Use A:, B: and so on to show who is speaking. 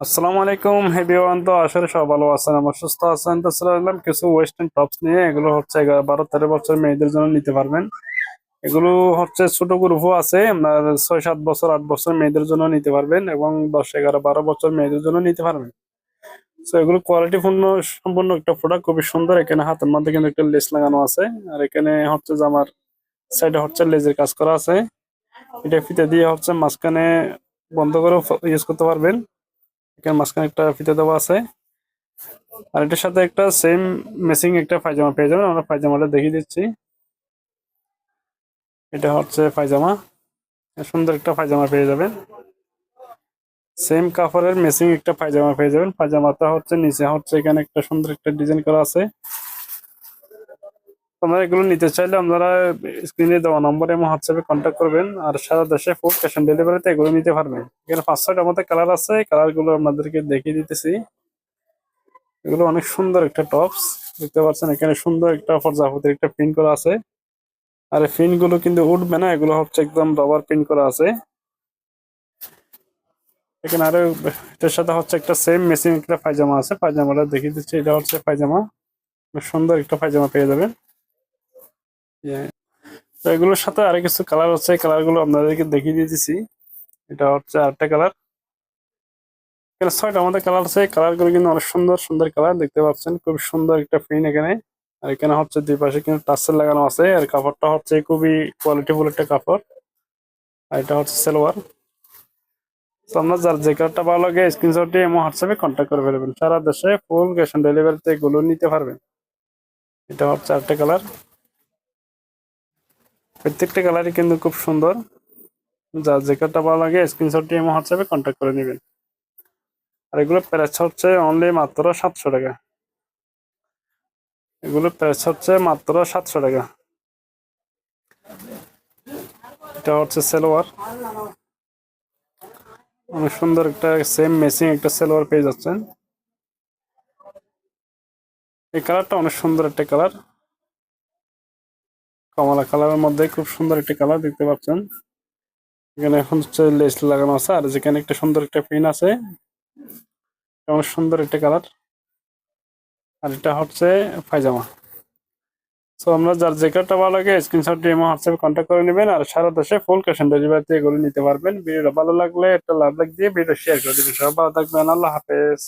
A: আসসালামু আলাইকুম এভরিওয়ান। তো আসলে সব ভালো আছেন, আমার সুস্থ আছেন। তো চলে এলাম কিছু ওয়েস্টার্ন টপস নিয়ে। এগুলো হচ্ছে 12-13 বছর মেয়েদের জন্য নিতে পারবেন। এগুলো হচ্ছে ছোট গ্রুপও আছে, আপনার 6-7 বছর 8 বছর মেয়েদের জন্য নিতে পারবেন এবং 10-11-12 বছর মেয়েদের জন্য নিতে পারবেন। তো এগুলো কোয়ালিটি পূর্ণ সম্পূর্ণ একটা প্রোডাক্ট, খুবই সুন্দর। এখানে হাতের মধ্যে কিন্তু একটা লেস লাগানো আছে, আর এখানে হচ্ছে যে আমার সাইডে হচ্ছে লেজের কাজ করা আছে। এটা ফিতে দিয়ে হচ্ছে মাঝখানে বন্ধ করে ইউজ করতে পারবেন। এখানে মাঝখানে একটা ফিতে দেওয়া আছে, আর এটার সাথে একটা সেম ম্যাচিং একটা পায়জামা পেয়ে যাবেন। আমরা পায়জামাটা দেখিয়ে দিচ্ছি। এটা হচ্ছে পায়জামা, সুন্দর একটা পায়জামা পেয়ে যাবেন। সেম কাপড়ের ম্যাচিং একটা পায়জামা পেয়ে যাবেন। পায়জামাটা হচ্ছে নিচে হচ্ছে এখানে একটা সুন্দর একটা ডিজাইন করা আছে। আপনারা এগুলো নিতে চাইলে আপনারা স্ক্রিনে দেওয়া নম্বরে এবং হোয়াটসঅ্যাপে কন্ট্যাক্ট করবেন, আর সারা দেশে ফুড ক্যাশ অন ডেলিভারিতে এগুলো নিতে পারবেন। এখানে 5-6টার মধ্যে কালার আছে, কালার গুলো আপনাদেরকে দেখিয়ে দিতেছি। এগুলো অনেক সুন্দর একটা টপস দেখতে পাচ্ছেন। এখানে সুন্দর একটা প্রজাপতির একটা প্রিন্ট করা আছে, আর এই পিন গুলো কিন্তু উঠবে না, এগুলো হচ্ছে একদম রবার পিন করা আছে। এখানে আরো এটার সাথে হচ্ছে একটা সেম মেশিন একটা পায়জামা আছে, পায়জামাটা দেখিয়ে দিচ্ছি। এটা হচ্ছে পায়জামা, খুব সুন্দর একটা পায়জামা পেয়ে যাবেন। Yeah. তো এগুলোর সাথে আরো কিছু কালার আছে, কালার গুলো আপনাদেরকে দেখিয়ে দিতেছি। এটা হচ্ছে আরেকটা কালার। এখানে 6টার মধ্যে কালার আছে, কালার গুলো কিন্তু অনেক সুন্দর সুন্দর কালার দেখতে পাচ্ছেন। খুব সুন্দর একটা পিন এখানে। আর এখানে হচ্ছে দুই পাশে কিন্তু টাসেল লাগানো আছে, আর কাপড়টা হচ্ছে খুবই কোয়ালিটিফুল একটা কাপড়। আর এটা হচ্ছে সালোয়ার। তো আপনার যার যে কালারটা ভালো লাগে স্ক্রিনশট দিয়ে এবং হোয়াটসঅ্যাপে কন্ট্যাক্ট করে ফেলবেন। সারা দেশে ফুল ক্যাশ অন ডেলিভারিতে এগুলো নিতে পারবেন। এটা হচ্ছে আরেকটা কালার। প্রত্যেকটা কালারই কিন্তু খুব সুন্দর। যার যে কালারটা ভালো লাগে স্ক্রিনশট দিয়ে এবং হোয়াটসঅ্যাপে কন্ট্যাক্ট করে নেবেন। আর এগুলো প্রাইস হচ্ছে অনলি মাত্র 700 টাকা। এগুলো প্রাইস হচ্ছে মাত্র 700 টাকা। এটা হচ্ছে সালোয়ার, অনেক সুন্দর একটা সেম ম্যাচিং একটা সালোয়ার পেয়ে যাচ্ছেন। এই কালারটা অনেক সুন্দর একটা কালার, কমলা কালারের মধ্যে খুব সুন্দর একটা কালার দেখতে পাচ্ছেন। এখানে এখন হচ্ছে লেস লাগানো আছে, আর যেখানে একটা সুন্দর একটা পিন আছে। অনেক সুন্দর একটা কালার। আর এটা হচ্ছে পায়জামা। সো আমরা যার যে কালারটা ভালো লাগে স্ক্রিনশট দিয়ে হোয়াটসঅ্যাপে কন্ট্যাক্ট করে নেবেন, আর সারা দেশে ফুল ক্যাশ অন ডেলিভারিতে এগুলো নিতে পারবেন। ভিডিওটা ভালো লাগলে একটা লাভ লাইক দিয়ে ভিডিও শেয়ার করে দিবেন। সবাই ভালো থাকবেন, আল্লাহ হাফেজ।